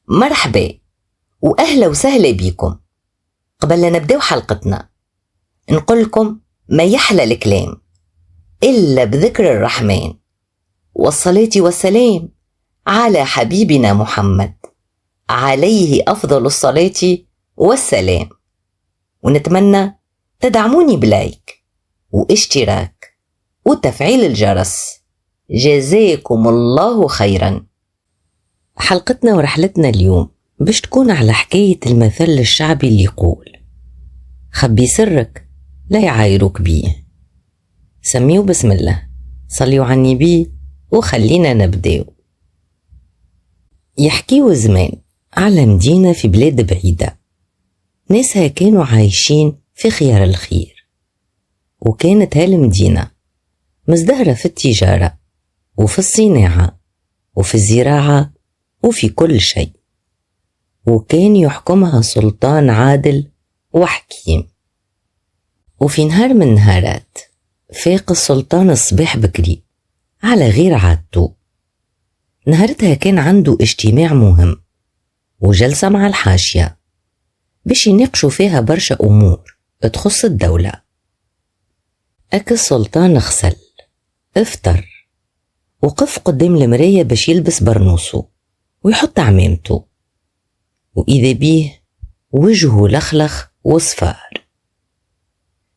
مرحبا وأهلا وسهلا بيكم. قبل لا نبدأ حلقتنا نقول لكم ما يحلى الكلام إلا بذكر الرحمن والصلاة والسلام على حبيبنا محمد عليه أفضل الصلاة والسلام. ونتمنى تدعموني بلايك واشتراك وتفعيل الجرس. جزاكم الله خيرا. حلقتنا ورحلتنا اليوم باش تكون على حكاية المثل الشعبي اللي يقول خبي سرك لا يعايروك بيه. سميوا بسم الله، صليوا على النبي وخلينا نبداو. يحكيوا زمان على مدينة في بلاد بعيدة، ناسها كانوا عايشين في خيار الخير، وكانت هالمدينة مزدهرة في التجارة وفي الصناعة وفي الزراعة وفي كل شيء، وكان يحكمها سلطان عادل وحكيم. وفي نهار من النهارات فاق السلطان الصباح بكري على غير عادته. نهارتها كان عنده اجتماع مهم وجلسة مع الحاشية باش يناقشوا فيها برشا أمور تخص الدولة. السلطان غسل، افطر، وقف قدام المراية باش يلبس برنوسه ويحط عمامته، وإذا بيه وجهه لخلخ وصفار.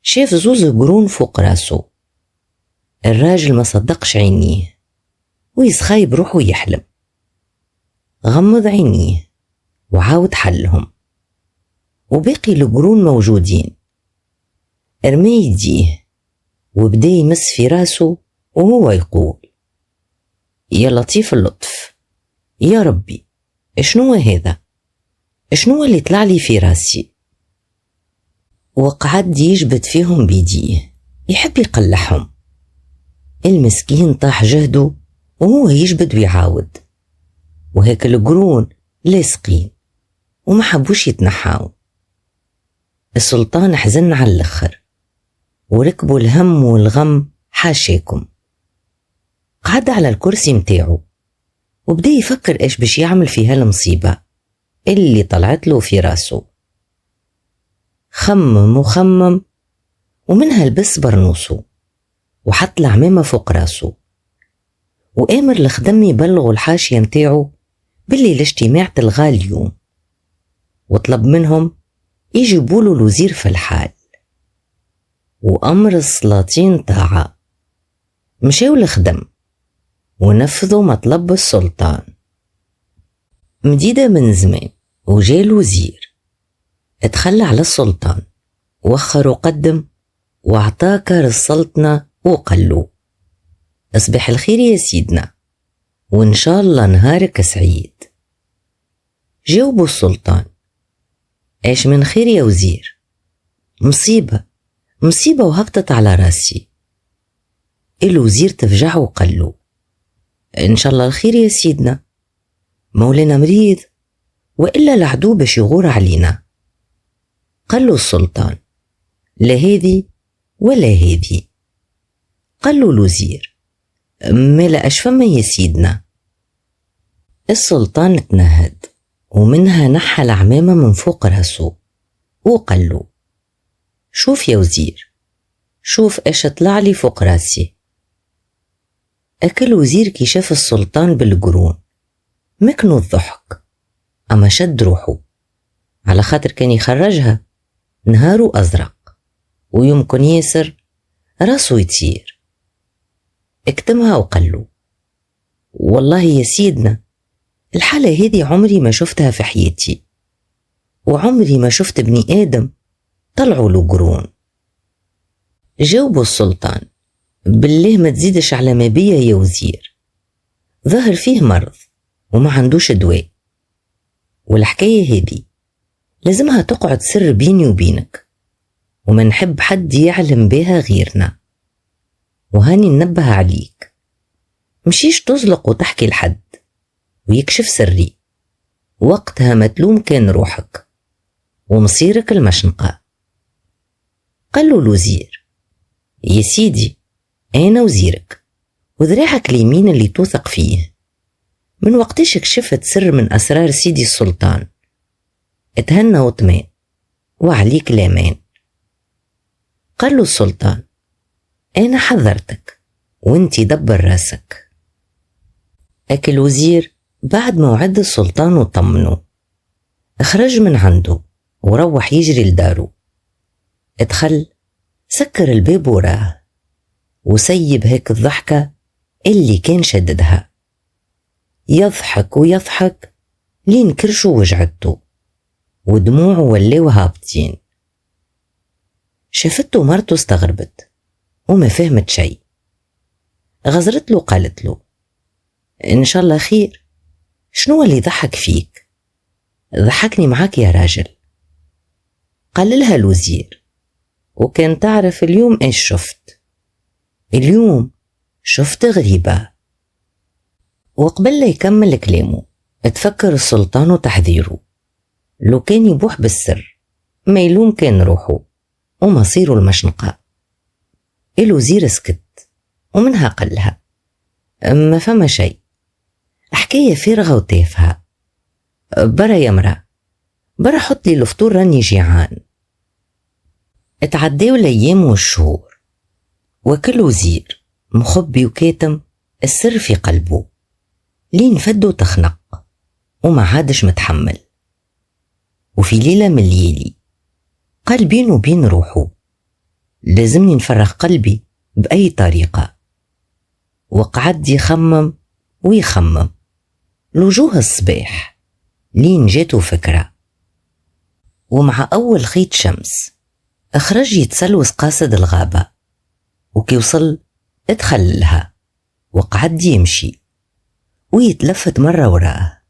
شاف زوز قرون فوق راسه. الراجل ما صدقش عينيه ويسخايب روحه يحلم. غمض عينيه وعاود حلهم، وباقي القرون موجودين. ارمي يديه وبدا يمس في راسه وهو يقول يا لطيف اللطف، يا ربي اشنو هذا؟ اشنو اللي طلع لي في راسي؟ وقعد يجبد فيهم بيديه يحب يقلعهم. المسكين طاح جهده وهو يجبد ويعاود، وهيك القرون لاصقين وما حبوش يتنحاو. السلطان حزن على الاخر وركبوا الهم والغم حاشاكم. قعد على الكرسي متاعه وبدأ يفكر ايش باش يعمل في هالمصيبة اللي طلعت له في راسه. خمم وخمم، ومنها لبس برنوسه وحط العمامة فوق راسه، وآمر الخدم يبلغوا الحاشية متاعه باللي الاجتماع تلغى اليوم، وطلب منهم يجيبوا له الوزير في الحال. وأمر السلاطين طاعة. مشاو الخدم ونفذوا مطلب السلطان. مديدة من زمان وجاء الوزير، اتخلى على السلطان، وخر وقدم واعطاك السلطنة وقال له اصبح الخير يا سيدنا، وإن شاء الله نهارك سعيد. جاوبوا السلطان ايش من خير يا وزير؟ مصيبة وهبطت على راسي. الوزير تفجع وقال له إن شاء الله الخير يا سيدنا، مولانا مريض وإلا العدو باش يغور علينا. قال له السلطان لا هذي ولا هذي. قال له الوزير مالا أشفم يا سيدنا. السلطان تنهد ومنها نحى العمامة من فوق راسه وقال له شوف يا وزير، شوف ايش طلع لي فوق راسي. أكل وزير كي شاف السلطان بالقرون مكنوا الضحك، أما شد روحه على خاطر كان يخرجها نهاره أزرق ويمكن ياسر راسه يطير. اكتمها وقال له والله يا سيدنا الحالة هذه عمري ما شفتها في حياتي، وعمري ما شفت ابن آدم طلعوا له قرون. جاوبوا السلطان بالله ما تزيدش على ما بيا يا وزير، ظهر فيه مرض وما عندوش دواء، والحكاية هذه لازمها تقعد سر بيني وبينك، وما نحب حد يعلم بها غيرنا. وهاني ننبه عليك مشيش تزلق وتحكي لحد ويكشف سري، وقتها متلوم كان روحك ومصيرك المشنقة. قال له الوزير يا سيدي أنا وزيرك وذراعك اليمين اللي توثق فيه، من وقتش كشفت سر من أسرار سيدي السلطان، اتهنى وطمئن وعليك الأمان. قال له السلطان: أنا حذرتك وانتي دبر راسك. أكل الوزير بعد ما وعد السلطان وطمنه، اخرج من عنده وروح يجري لداره. ادخل سكر الباب وراه وسيب هيك الضحكة اللي كان شددها، يضحك ويضحك لين كرشه وجعته ودموعه وليوا هابطين. شافته مرته استغربت وما فهمت شي. غزرت له قالت له: إن شاء الله خير، شنو اللي ضحك فيك؟ ضحكني معاك يا راجل. قال لها الوزير: وكان تعرف اليوم ايش شفت؟ اليوم شفت غريبة. وقبل لا يكمل كلامه اتفكر السلطان وتحذيره، لو كان يبوح بالسر ما يلوم كان روحه ومصيره المشنقة. الوزير سكت ومنها قالها: ما فما شي، حكاية فارغة وتافهة. برا يا مرا، برا حط لي الفطور راني جيعان. اتعداو الايام والشهور وكل وزير مخبي وكاتم السر في قلبه، لين فده تخنق وما عادش متحمل. وفي ليلة من الليالي قال بينه وبين روحه: لازمني نفرغ قلبي بأي طريقة. وقعد يخمم ويخمم لوجوه الصباح لين جاته فكرة. ومع أول خيط شمس اخرج يتسلوس قاصد الغابة، وكي وصل ادخل لها وقعد يمشي ويتلفت مرة وراه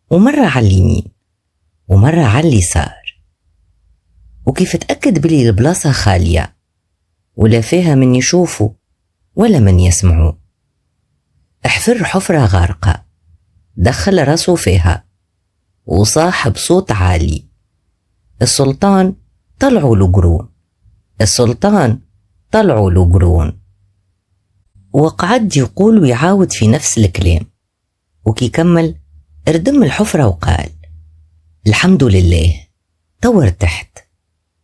ومرة على اليمين ومرة على اليسار. وكيف اتأكد بلي البلاصة خالية ولا فيها من يشوفوا ولا من يسمعوا، احفر حفرة غارقة، دخل راسه فيها وصاح بصوت عالي: السلطان طلعوا له قرون، السلطان طلعوا له قرون. وقعد يقول ويعاود في نفس الكلام، وكي كمل اردم الحفرة وقال: الحمد لله، تو ارتحت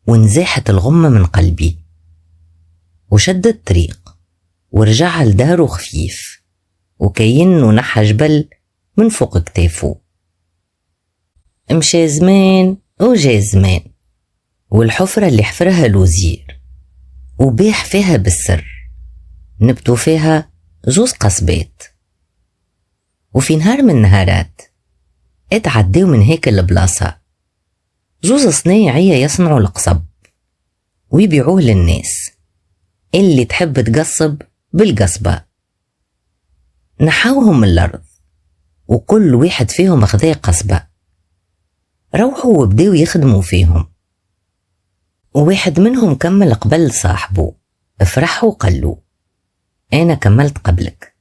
ونزاحت الغمة من قلبي. وشد الطريق ورجع لداره خفيف وكأنه نحى جبل من فوق كتافه. مشى زمان وجا زمان، والحفرة اللي حفرها الوزير وباح فيها بالسر نبتوا فيها زوز قصبات. وفي نهار من النهارات اتعديو من هيك البلاصة زوز صنايعية يصنعوا القصب ويبيعوه للناس اللي تحب تقصب بالقصبة. نحاوهم من الأرض وكل واحد فيهم أخذ قصبة. روحوا وبداو يخدموا فيهم. وواحد منهم كمل قبل صاحبه، افرح وقال له: أنا كملت قبلك،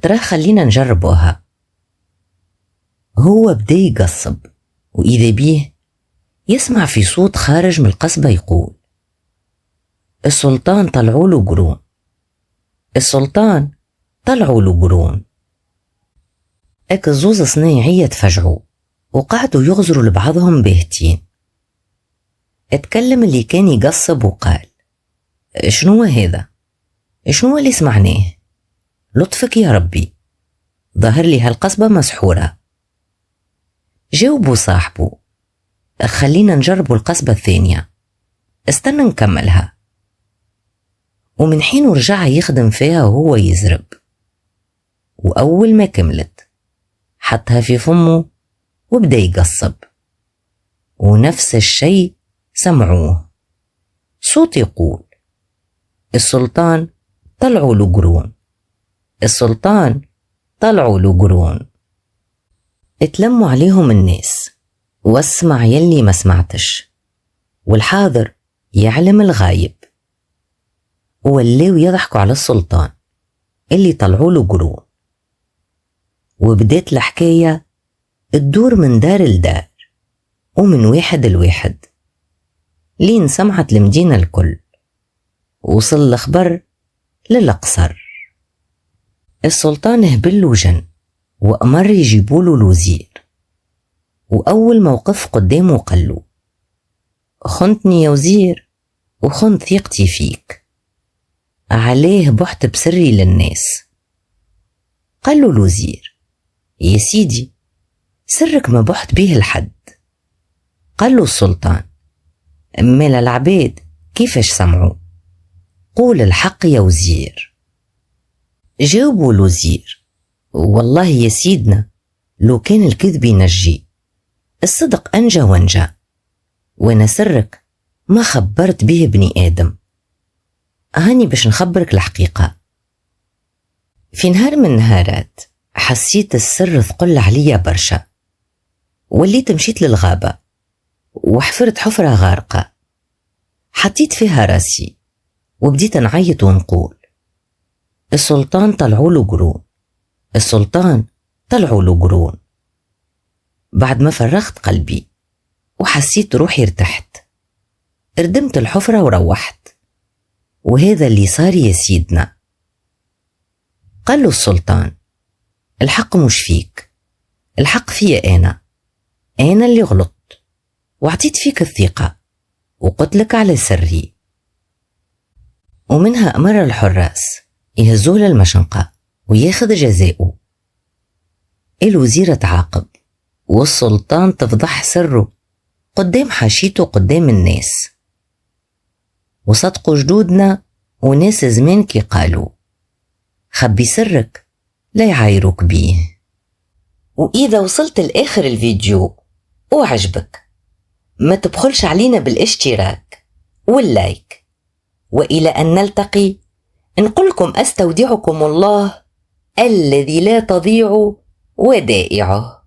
ترى خلينا نجربوها. هو بدا يقصب، وإذا بيه يسمع في صوت خارج من القصبة يقول: السلطان طلعوا له قرون، السلطان طلعوا له قرون. اك الزوز صنايعية تفجعوا وقعدوا يغزروا لبعضهم باهتين. اتكلم اللي كان يقصب وقال: شنو هذا؟ شنو اللي سمعناه؟ لطفك يا ربي، ظهر لي هالقصبة مسحورة. جاوبوا صاحبه: خلينا نجربوا القصبة الثانية، استنى نكملها. ومن حين رجع يخدم فيها وهو يزرب، وأول ما كملت حطها في فمه وبدأ يقصب، ونفس الشيء سمعوه، صوت يقول: السلطان طلعوا له قرون، السلطان طلعوا له قرون. اتلموا عليهم الناس، واسمع يلي ما سمعتش، والحاضر يعلم الغايب. وولاو يضحكوا على السلطان اللي طلعوا له قرون. وبدات الحكاية تدور من دار لدار ومن واحد لواحد، لين سمعت المدينة الكل، وصل الخبر للأقصر. السلطان هبل وجن وأمر يجيبوله الوزير، وأول موقف قدامه قاله: خنتني يا وزير وخنت ثقتي فيك، عليه بحت بسري للناس. قال له الوزير: يا سيدي سرك ما بحت به الحد. قال له السلطان: مال العباد كيفاش سمعوا؟ قول الحق يا وزير. جاوبوا الوزير: والله يا سيدنا لو كان الكذب ينجي، الصدق أنجى وانجى، وانا سرك ما خبرت به بني آدم، هاني باش نخبرك الحقيقة. في نهار من النهارات حسيت السر ثقل عليا برشا، وليت مشيت للغابة وحفرت حفرة غارقة، حطيت فيها راسي وبديت نعيط ونقول: السلطان طلعوا له قرون، السلطان طلعوا له قرون. بعد ما فرغت قلبي وحسيت روحي ارتحت، اردمت الحفرة وروحت. وهذا اللي صار يا سيدنا. قال له السلطان: الحق مش فيك، الحق فيا أنا اللي غلطت وعطيت فيك الثقة وقلت لك على سري. ومنها أمر الحراس يهزوه للمشنقة وياخذ جزاؤه. الوزير تعاقب والسلطان تفضح سره قدام حاشيته قدام الناس. وصدقوا جدودنا وناس زمان كي قالوا: خبي سرك لا يعايروك بيه. وإذا وصلت لآخر الفيديو وعجبك ما تبخلش علينا بالاشتراك واللايك. وإلى أن نلتقي نقولكم أستودعكم الله الذي لا تضيع ودائعه.